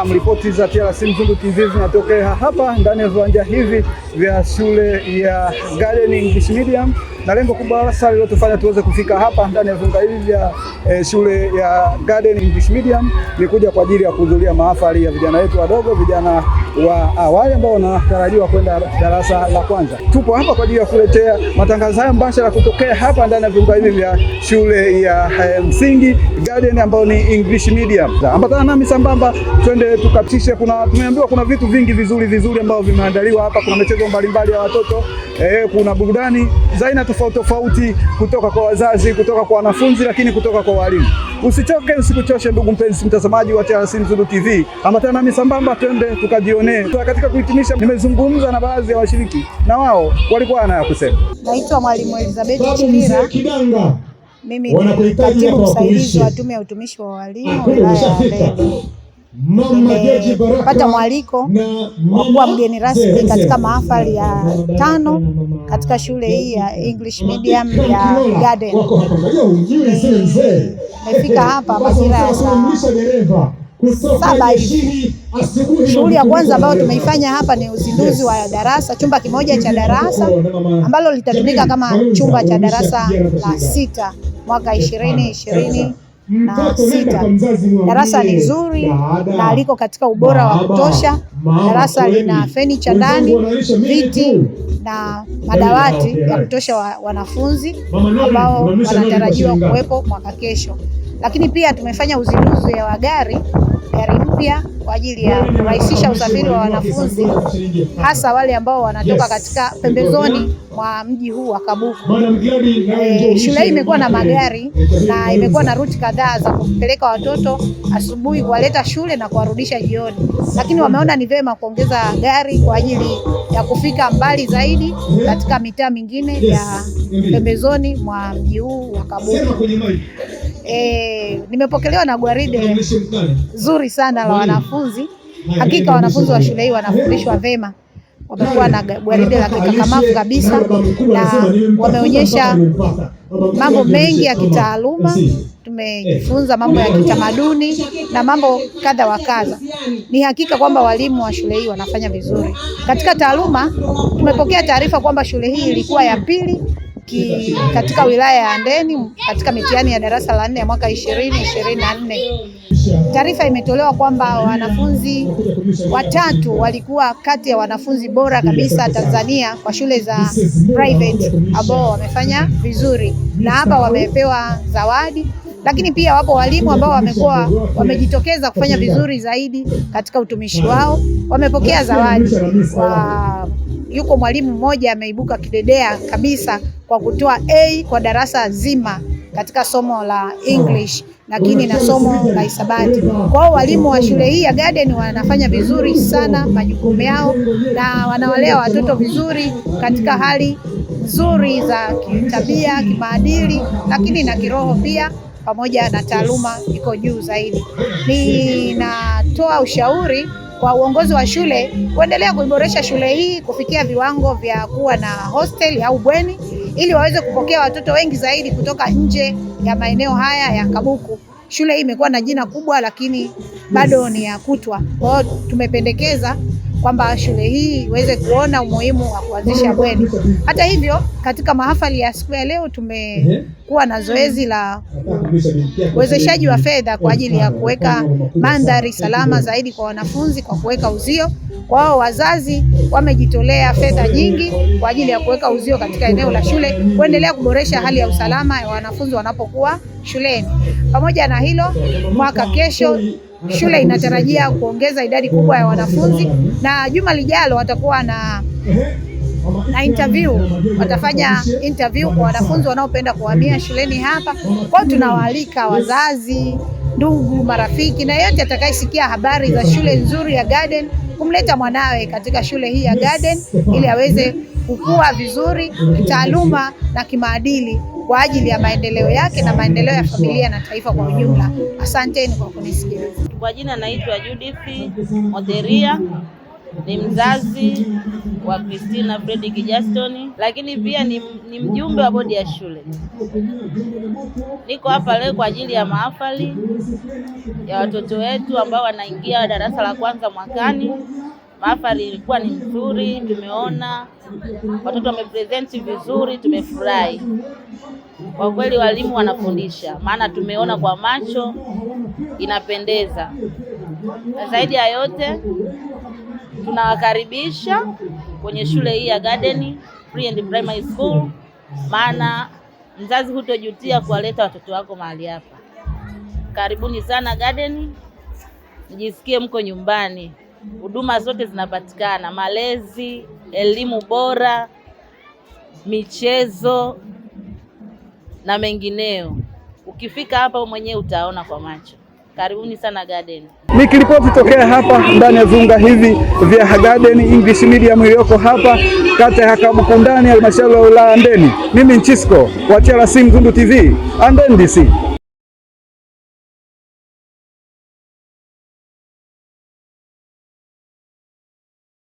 Naam, ripoti za TRC Mzungu TV zinatokea hapa ndani ya viwanja hivi vya shule ya Garden English Medium, na lengo kubwa hasa lilotufanya tuweze kufika hapa ndani ya viwanja hivi vya shule ya Garden English Medium ni kuja kwa ajili ya kuhudhuria mahafali ya vijana wetu wadogo, vijana wa awali ambao wanatarajiwa kwenda darasa la kwanza. Tupo hapa kwa ajili ya kuletea matangazo haya mbashara kutokea hapa ndani ya viwanja hivi vya shule ya msingi Garden ambayo ni English Medium. Ambatana nami sambamba twende tukapishe. Tumeambiwa kuna vitu vingi vizuri ambavyo vimeandaliwa hapa. Kuna michezo mbalimbali ya watoto, kuna burudani za aina tofauti kutoka kwa wazazi, kutoka kwa wanafunzi, lakini kutoka kwa walimu. Usichoke, usikuchoshe ndugu mpenzi mtazamaji wa TRC Mzungu TV. Ambatana nami sambamba twende tukajionee. Katika kuhitimisha, nimezungumza na baadhi ya washiriki na wao walikuwa na kusema. Naitwa Mwalimu Elizabeth Chimira. Mimi ni katibu msaidizi wa Tume ya Utumishi wa Walimu wilaya ya Handeni. Nimepata mwaliko wa kuwa mgeni rasmi katika mahafali ya 5 katika shule hii ya English Medium ya Garden. Nimefika hapa majira ya saa 7 hivi. Shughuli ya kwanza ambayo tumeifanya hapa ni uzinduzi wa darasa, chumba kimoja cha darasa ambalo litatumika kama chumba cha darasa la 6 mwaka 2026. Darasa ni zuri na liko katika ubora wa kutosha. Darasa lina furniture ndani, viti na madawati ya kutosha wanafunzi ambao wanatarajiwa kuwepo mwaka kesho. Lakini pia tumefanya uzinduzi wa gari mpya kwa ajili ya kurahisisha usafiri wa wanafunzi, hasa wale ambao wanatoka katika pembezoni mwa mji huu wa Kabuku. Shule hii imekuwa na magari na imekuwa na ruti kadhaa za kupeleka watoto asubuhi, kuwaleta shule na kuwarudisha jioni, lakini wameona ni vema kuongeza gari kwa ajili ya kufika mbali zaidi katika mitaa mingine ya pembezoni mwa mji huu wa Kabuku. Nimepokelewa na gwaride zuri sana la wanafunzi. Hakika wanafunzi wa shule hii wanafundishwa vema. Wamekuwa na gwaride la kikakamavu kabisa na wameonyesha mambo mengi ya kitaaluma. Tumejifunza mambo ya kitamaduni na mambo kadha wa kadha. Ni hakika kwamba walimu wa shule hii wanafanya vizuri. Katika taaluma, tumepokea taarifa kwamba shule hii ilikuwa ya pili katika wilaya ya Handeni katika mitihani ya darasa la 4 ya mwaka 2024. Taarifa imetolewa kwamba wanafunzi watatu walikuwa kati ya wanafunzi bora kabisa Tanzania kwa shule za private ambao wamefanya vizuri, na hapa wamepewa zawadi. Lakini pia wapo walimu ambao wamejitokeza kufanya vizuri zaidi katika utumishi wao, wamepokea zawadi. Yuko mwalimu mmoja ameibuka kidedea kabisa kwa kutoa A kwa darasa zima katika somo la English, lakini na somo la hisabati. Kwa hiyo walimu wa shule hii ya Garden wanafanya vizuri sana majukumu yao na wanawalea watoto vizuri katika hali nzuri za kitabia, kimaadili, lakini na kiroho pia, pamoja na taaluma iko juu zaidi. Ninatoa ushauri kwa uongozi wa shule kuendelea kuiboresha shule hii kufikia viwango vya kuwa na hostel au bweni, ili waweze kupokea watoto wengi zaidi kutoka nje ya maeneo haya ya Kabuku. Shule hii imekuwa na jina kubwa, lakini bado ni ya kutwa. Kwa hiyo tumependekeza kwamba shule hii iweze kuona umuhimu wa kuanzisha bweni. Hata hivyo, katika mahafali ya siku ya leo tumekuwa na zoezi la uwezeshaji wa fedha kwa ajili ya kuweka mandhari salama zaidi kwa wanafunzi kwa kuweka uzio. Kwa hiyo wazazi wamejitolea fedha nyingi kwa ajili ya kuweka uzio katika eneo la shule, kuendelea kuboresha hali ya usalama ya wanafunzi wanapokuwa shuleni. Pamoja na hilo, mwaka kesho shule inatarajia kuongeza idadi kubwa ya wanafunzi, na juma lijalo watakuwa na interview. Watafanya interview kwa wanafunzi wanaopenda kuhamia shuleni hapa. Kwa hiyo tunawaalika wazazi, ndugu, marafiki na yeyote atakayesikia habari za shule nzuri ya Garden kumleta mwanawe katika shule hii ya Garden ili aweze kukua vizuri kitaaluma na kimaadili kwa ajili ya maendeleo yake na maendeleo ya familia na taifa kwa ujumla. Asanteni kwa kunisikiliza. Kwa jina naitwa Judith Moderia. ni mzazi wa Christina Fredrick Justin, lakini pia ni mjumbe wa bodi ya shule. Niko hapa leo kwa ajili ya mahafali ya watoto wetu ambao wanaingia darasa la kwanza mwakani. Mahafali ilikuwa ni nzuri, tumeona watoto wamepresenti vizuri, tumefurahi. Kwa kweli walimu wanafundisha, maana tumeona kwa macho inapendeza. Na zaidi ya yote tunawakaribisha kwenye shule hii ya Garden Pre and Primary School, maana mzazi hutojutia kuwaleta watoto wako mahali hapa. Karibuni sana Garden, mjisikie mko nyumbani. Huduma zote zinapatikana: malezi, elimu bora, michezo na mengineo. Ukifika hapa mwenyewe utaona kwa macho. Karibuni sana Garden. Nikiripoti tokea hapa ndani ya viunga hivi vya Garden English Medium iliyoko hapa kata ya Kabukundani, halmashauri ya wilaya Handeni. Mimi Nchisco wa TRC Mzundu TV, Handeni DC.